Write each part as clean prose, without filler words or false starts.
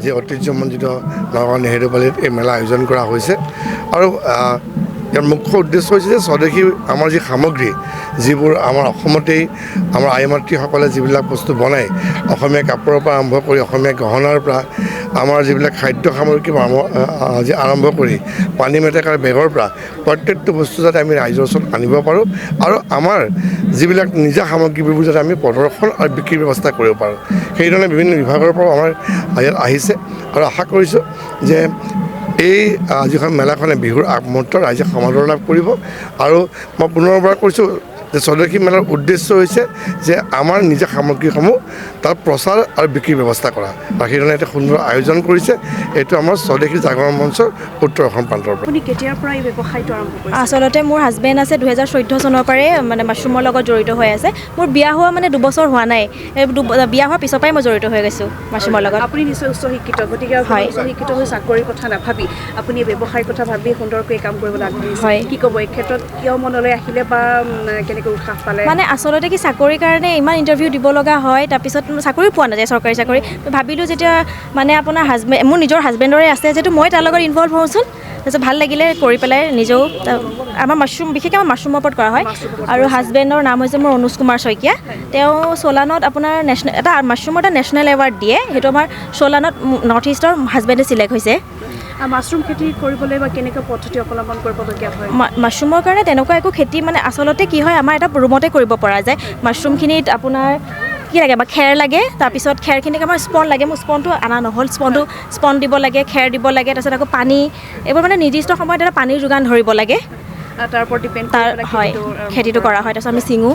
যি ঐতিহ্যমণ্ডিত নগাঁও নেহেৰু বালিত এই মেলা আয়োজন কৰা হৈছে আৰু ইয়াৰ মুখ্য উদ্দেশ্য হৈছে যে স্বদেশী আমাৰ যি সামগ্ৰী যিবোৰ আমাৰ অসমতেই আমাৰ আই মাতৃসকলে যিবিলাক বস্তু বনায় অসমীয়া কাপোৰৰ পৰা আৰম্ভ কৰি অসমীয়া গহনাৰ পৰা আমাৰ যিবিলাক খাদ্য সামগ্ৰী আজি আৰম্ভ কৰি পানী মেটেকাৰ বেগৰ পৰা প্ৰত্যেকটো বস্তু যাতে আমি ৰাইজৰ ওচৰত আনিব পাৰোঁ আৰু আমাৰ যিবিলাক নিজা সামগ্ৰীবোৰ যাতে আমি প্ৰদৰ্শন আৰু বিক্ৰীৰ ব্যৱস্থা কৰিব পাৰোঁ সেইধৰণে বিভিন্ন বিভাগৰ পৰাও আমাৰ ইয়াত আহিছে আৰু আশা কৰিছোঁ যে এই যিখন মেলাখনে বিহুৰ আগমুহূৰ্তত ৰাইজে সমাদৰ লাভ কৰিব আৰু মই পুনৰবাৰ কৈছোঁ যে স্বদেশী মেলাৰ উদ্দেশ্য হৈছে যে আমাৰ নিজা সামগ্ৰীসমূহ তাত প্ৰচাৰ আৰু বিক্ৰীৰ ব্যৱস্থা কৰা আৰু সেইধৰণে এটা সুন্দৰ আয়োজন কৰিছে এইটো আমাৰ স্বদেশী জাগৰণ মঞ্চৰ উত্তৰ অসম প্ৰান্তৰ পৰা। আপুনি কেতিয়াৰ পৰা এই ব্যৱসায়টো আৰম্ভ কৰিছে? আচলতে মোৰ হাজবেণ্ড আছে 2014 চনৰ পৰাই মানে মাছৰুমৰ লগত জড়িত হৈ আছে। মোৰ বিয়া হোৱা মানে 2 বছৰ হোৱা নাই, বিয়া হোৱাৰ পিছৰ পৰাই মই জড়িত হৈ গৈছোঁ মাছৰুমৰ লগত। আপুনি নিশ্চয় উচ্চ শিক্ষিত, গতিকে উচ্চ শিক্ষিত হৈ চাকৰিৰ কথা নাভাবি আপুনি ব্যৱসায়ৰ কথা ভাবি সুন্দৰকৈ কাম কৰিবলৈ আগবাঢ়িছে। কি ক'ব এই ক্ষেত্ৰত, কিয় মনলৈ আহিলে বা কেনেকৈ উৎসাহ পালে? মানে আচলতে কি চাকৰিৰ কাৰণে ইমান ইণ্টাৰভিউ দিব লগা হয়, তাৰপিছত চাকৰি পোৱা নাযায়, চৰকাৰী চাকৰি। ভাবিলোঁ যেতিয়া মানে আপোনাৰ মোৰ নিজৰ হাজবেণ্ডৰে আছে যিহেতু মই তাৰ লগত ইনভলভ হওঁচোন, তাৰপিছত ভাল লাগিলে কৰি পেলাই নিজেও। আমাৰ মাছৰুম বিশেষকৈ আমাৰ মাছৰুমৰ ওপৰত কৰা হয় আৰু হাজবেণ্ডৰ নাম হৈছে মোৰ অনুজ কুমাৰ শইকীয়া। তেওঁ চোলানত আপোনাৰ এটা মাছৰুমৰ এটা নেশ্যনেল এৱাৰ্ড দিয়ে, সেইটো আমাৰ চোলানত নৰ্থ ইষ্টৰ হাজবেণ্ডে চিলেক্ট হৈছে। মাছৰুম খেতি কৰিবলৈ বা কেনেকুৱা পদ্ধতি অৱলম্বন কৰিবলগীয়া হয়? মাছৰুমৰ কাৰণে তেনেকুৱা একো খেতি মানে আচলতে কি হয়, আমাৰ এটা ৰুমতে কৰিব পৰা যায়। মাছৰুমখিনিত আপোনাৰ কি লাগে বা খেৰ লাগে, তাৰপিছত খেৰখিনিক আমাৰ স্পন লাগে, মোৰ স্পনটো অনা নহ'ল। স্পন দিব লাগে, খেৰ দিব লাগে, তাৰপিছত আকৌ পানী, এইবোৰ মানে নিৰ্দিষ্ট সময়ত এটা পানীৰ যোগান ধৰিব লাগে, তাৰ ওপৰত ডিপেণ্ড হয় খেতিটো কৰা হয়। তাৰপিছত আমি ছিঙো।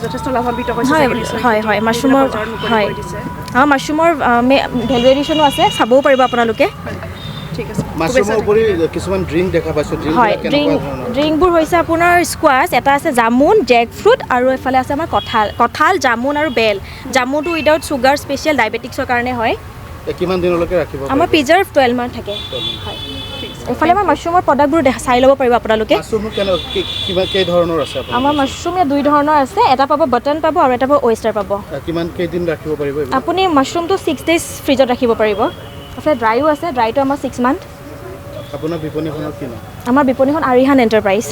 যথেষ্ট লাভান্বিত হৈছে। হয় মাছৰুমৰ হয় আমাৰ মাছৰুমৰ ভেলুৱেশ্যনো আছে, চাবও পাৰিব আপোনালোকে। ঠিক আছে। মাছৰুমৰ উপৰি কিছুমান ড্ৰিংক দেখা পাইছোঁ। হয়, ড্ৰিংকবোৰ হৈছে আপোনাৰ স্কোৱাছ, এটা আছে জামুন, জেক ফ্ৰুট আৰু এফালে আছে আমাৰ কঁঠাল, জামুন আৰু বেল। জামুনটো উইদাউট চুগাৰ, স্পেচিয়েল ডায়েবেটিক্সৰ কাৰণে হয়। কিমান দিনলৈকে ৰাখিব? আমাৰ প্ৰিজাৰ্ভ 12 মান্থ থাকে। হয়, এইফালে আমাৰ মাছৰুমৰ প্ৰডাক্টবোৰ চাই ল'ব পাৰিব আপোনালোকে। কেই ধৰণৰ আছে? আমাৰ মাছৰুম ইয়াত 2 ধৰণৰ আছে, এটা পাব বাটন পাব আৰু এটা পাব oyster পাব। কেইদিন ৰাখিব পাৰিব? আপুনি মাছৰুমটো 6 days ফ্ৰিজত ৰাখিব পাৰিব। আছে ড্ৰাইও আছে, ড্ৰাইটো আমাৰ 6 মান্থ। আপোনাৰ বিপণীখনৰ কি নাম? আমাৰ বিপণীখন আৰিহান এণ্টাৰপ্ৰাইজ।